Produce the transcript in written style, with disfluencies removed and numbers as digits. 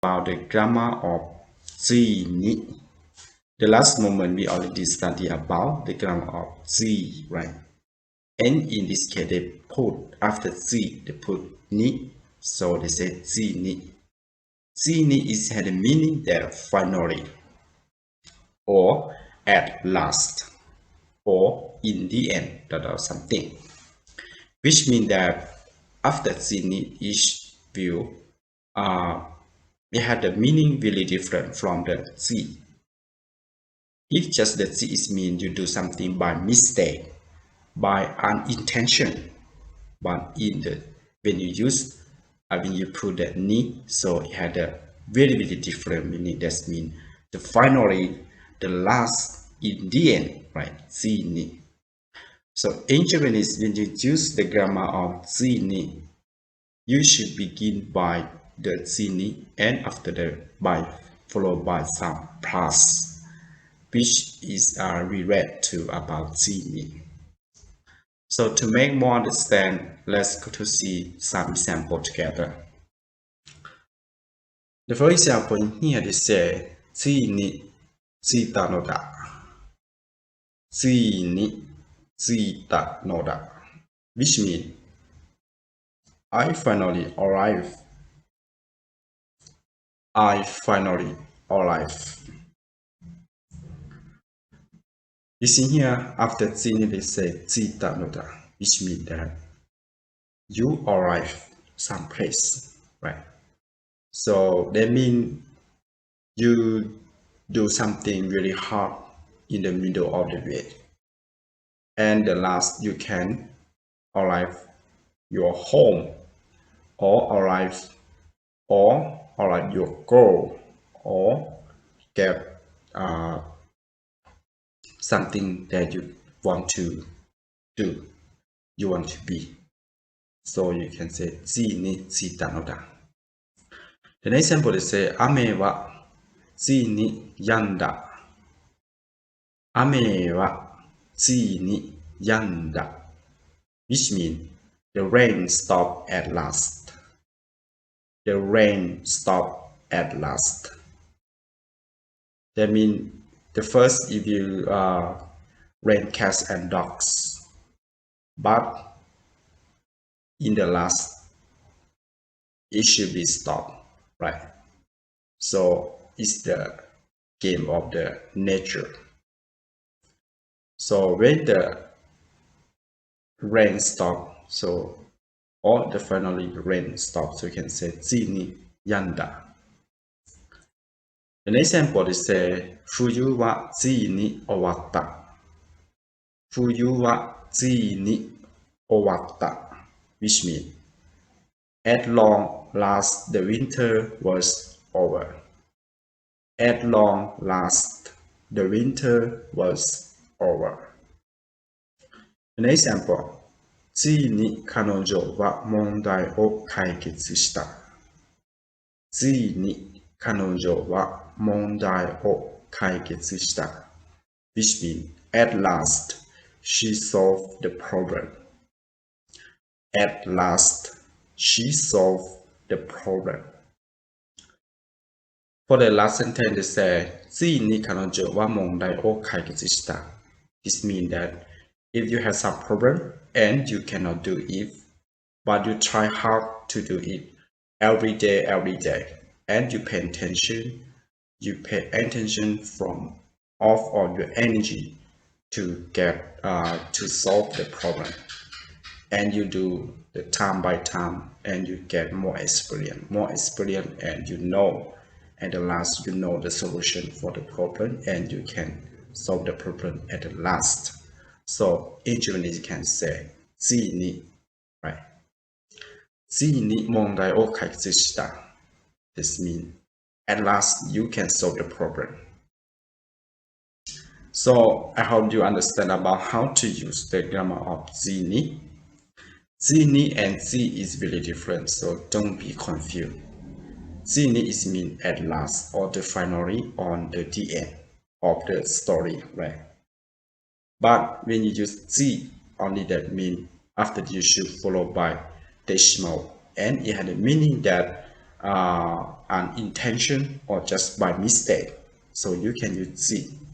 about the grammar of Tsui ni. The last moment we already studied about the grammar of Tsui, right? And in this case, they put after Tsui, they put ni, so they say Tsui ni. Tsui ni had a meaning that finally, or at last, or in the end, or something, which means that after Tsui ni, each view, it had a meaning really different from the Tsui. If just the Tsui is mean you do something by mistake, by unintention, but when you put the ni, so it had a very different meaning. That means the finally, the last, in the end, right? Tsui ni. So in Japanese, when you use the grammar of Tsui ni, you should begin by the Tsui ni and after that followed by some plus, which is reread to about Tsui ni. So to make more understand, let's go to see some example together. The first example here they say Tsui ni tsuita no da. Tsui ni tsuita no da, which means I finally arrived. I finally arrived. You see here, after Tsui ni they say tsuita no da, which means that you arrive someplace, right? So that means you do something really hard in the middle of the way, and the last you can arrive your home, or arrive your goal, or get something that you want to do, you want to be. So you can say Tsui ni tsuita no da. The next example is say ame wa tsui ni yanda. Ame wa tsui ni yanda, which means the rain stopped at last. The rain stopped at last. That means the first if you rain cats and dogs, but in the last it should be stopped, right? So it's the game of the nature. So when the rain stops, so or the finally rain stops, so you can say Tsui ni yanda. The next example is say Fuyu wa tsui ni owatta. Fuyu wa tsui ni owatta, which means at long last the winter was over. At long last the winter was over. The next example, ついに彼女は問題を解決した。ついに彼女は問題を解決した。which means at last she solved the problem. At last she solved the problem. For the last sentence, they say ついに彼女は問題を解決した。This means that if you have some problem and you cannot do it, but you try hard to do it every day, and you pay attention from all your energy to get to solve the problem, and you do the time by time, and you get more experience, and at the last you know the solution for the problem, and you can solve the problem at the last. So in Japanese you can say ついに right? ついに問題を解決した。This means at last you can solve the problem. So I hope you understand about how to use the grammar of ついに. ついに and つい is really different, so don't be confused. ついに is mean at last, or the finally, on the end of the story, right? But when you use つ, only that mean after you should follow by decimal, and it had a meaning that unintention or just by mistake. So you can use Tsui.